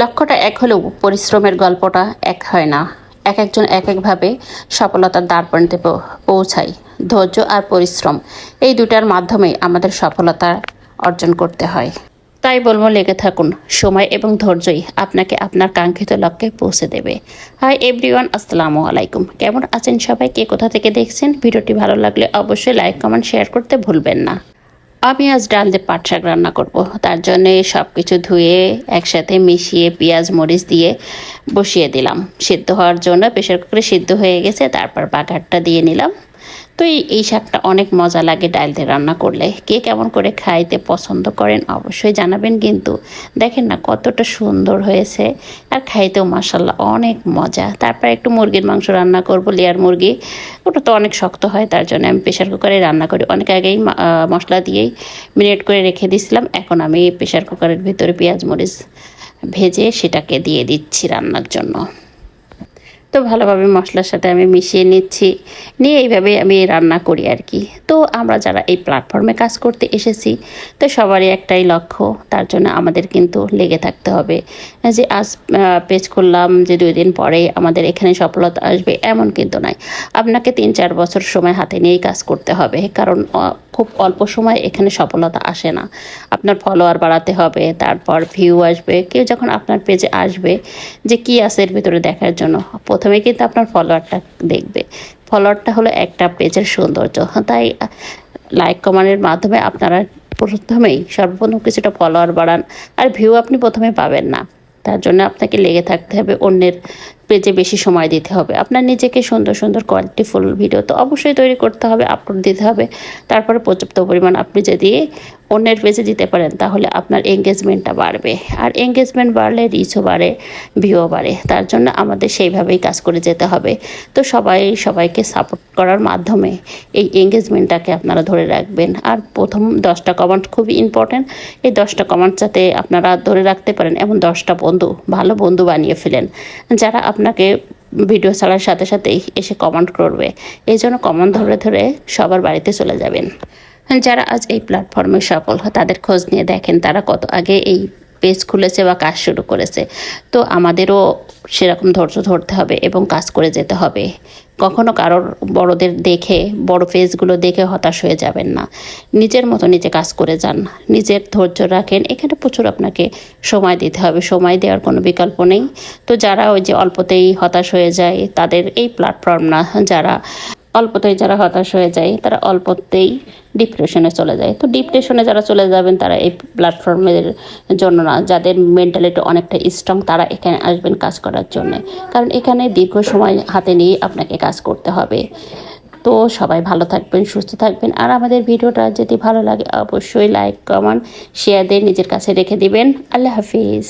লক্ষ্যটা এক হলেও পরিশ্রমের গল্পটা এক হয় না। এক একজন এক একভাবে সফলতার দ্বারপ্রান্তে পৌঁছায়। ধৈর্য আর পরিশ্রম এই দুটার মাধ্যমেই আমাদের সফলতা অর্জন করতে হয়। তাই বলবো, লেগে থাকুন। সময় এবং ধৈর্যই আপনাকে আপনার কাঙ্ক্ষিত লক্ষ্যে পৌঁছে দেবে। হাই এভরিওয়ান, আসসালামু আলাইকুম। কেমন আছেন সবাই? কে কোথা থেকে দেখছেন? ভিডিওটি ভালো লাগলে অবশ্যই লাইক কমেন্ট শেয়ার করতে ভুলবেন না। আমি আজ ডাল দিয়ে পাট শাক রান্না করব। তার জন্যে সব কিছু ধুয়ে একসাথে মিশিয়ে পেঁয়াজ মরিচ দিয়ে বসিয়ে দিলাম সিদ্ধ হওয়ার জন্য। প্রেশার কুকারে সিদ্ধ হয়ে গেছে, তারপর বাঘারটা দিয়ে নিলাম। তো এই শাকটা অনেক মজা লাগে ডাল দিয়ে রান্না করলে। কে কেমন করে খাইতে পছন্দ করেন অবশ্যই জানাবেন। কিন্তু দেখেন না কতটা সুন্দর হয়েছে, আর খাইতেও মাশাল্লাহ অনেক মজা। তারপর একটু মুরগির মাংস রান্না করব, লেয়ার মুরগি। ওটা তো অনেক শক্ত হয়, তার জন্য আমি প্রেশার কুকারে রান্না করি। অনেক আগেই মশলা দিয়েই মিনিট করে রেখে দিয়েছিলাম। এখন আমি প্রেশার কুকারের ভিতরে পেঁয়াজ মরিচ ভেজে সেটাকে দিয়ে দিচ্ছি রান্নার জন্য। তো ভালোভাবে মশলার সাথে আমি মিশিয়ে নিচ্ছি, নিয়ে এইভাবে আমি রান্না করি আর কি। তো আমরা যারা এই প্ল্যাটফর্মে কাজ করতে এসেছি, তো সবারই একটাই লক্ষ্য, তার জন্য আমাদের কিন্তু লেগে থাকতে হবে। যে আজ পেজ করলাম যে 2 দিন পরে আমাদের এখানে সফলতা আসবে এমন কিন্তু নয়। আপনাকে 3-4 বছর সময় হাতে নিয়েই কাজ করতে হবে, কারণ খুব অল্প সময় এখানে সফলতা আসে না। আপনার ফলোয়ার বাড়াতে হবে, তারপর ভিউ আসবে। কেউ যখন আপনার পেজে আসবে যে কী আছে এর ভিতরে দেখার জন্য, প্রথমে কিন্তু আপনার ফলোয়ারটা দেখবে। ফলোয়ারটা হলো একটা পেজের সৌন্দর্য। তাই লাইক কমেন্টের মাধ্যমে আপনারা প্রথমেই সর্বপ্রথম কিছুটা ফলোয়ার বাড়ান, আর ভিউ আপনি প্রথমে পাবেন না। তার জন্য আপনাকে লেগে থাকতে হবে, অন্যের পেজে বেশি সময় দিতে হবে। আপনার নিজেকে সুন্দর সুন্দর কোয়ালিটিফুল ভিডিও তো অবশ্যই তৈরি করতে হবে, আপলোড দিতে হবে। তারপরে পর্যাপ্ত পরিমাণ আপনি যদি অন্যের পেজে দিতে পারেন তাহলে আপনার এঙ্গেজমেন্টটা বাড়বে, আর এঙ্গেজমেন্ট বাড়লে রিচও বাড়ে, ভিউও বাড়ে। তার জন্য আমাদের সেইভাবেই কাজ করে যেতে হবে। তো সবাইকে সাপোর্ট করার মাধ্যমে এই এঙ্গেজমেন্টটাকে আপনারা ধরে রাখবেন। আর প্রথম 10টা কমেন্ট খুবই ইম্পর্ট্যান্ট। এই 10টা কমেন্ট যাতে আপনারা ধরে রাখতে পারেন, এমন 10টা ভালো বন্ধু বানিয়ে ফেলেন, যারা আপনাকে ভিডিও ছাড়ার সাথে সাথেই এসে কমেন্ট করবে। এই জন্য কমেন্ট ধরে ধরে সবার বাড়িতে চলে যাবেন। যারা আজ এই প্ল্যাটফর্মে সফল হয় তাদের খোঁজ নিয়ে দেখেন তারা কত আগে এই পেজ খুলেছে বা কাজ শুরু করেছে। তো আমাদেরও সেরকম ধৈর্য ধরতে হবে এবং কাজ করে যেতে হবে। কখনো কারোর বড়দের দেখে, বড় পেজগুলো দেখে হতাশ হয়ে যাবেন না। নিজের মতো নিজে কাজ করে যান, নিজের ধৈর্য রাখেন। এখানে প্রচুর আপনাকে সময় দিতে হবে, সময় দেওয়ার কোনো বিকল্প নেই। তো যারা ওই যে অল্পতেই হতাশ হয়ে যায় তাদের এই প্ল্যাটফর্ম না। যারা হতাশ হয়ে যায় তারা অল্পতেই ডিপ্রেশনে চলে যায়। তো ডিপ্রেশনে যারা চলে যাবেন তারা এই প্ল্যাটফর্মের জন্য না। যাদের মেন্টালিটি অনেকটা স্ট্রং তারা এখানে আসবেন কাজ করার জন্য, কারণ এখানে দীর্ঘ সময় হাতে নিয়ে আপনাকে কাজ করতে হবে। তো সবাই ভালো থাকবেন, সুস্থ থাকবেন। আর আমাদের ভিডিওটা যদি ভালো লাগে অবশ্যই লাইক কমেন্ট শেয়ার দিয়ে নিজের কাছে রেখে দিবেন। আল্লাহ হাফিজ।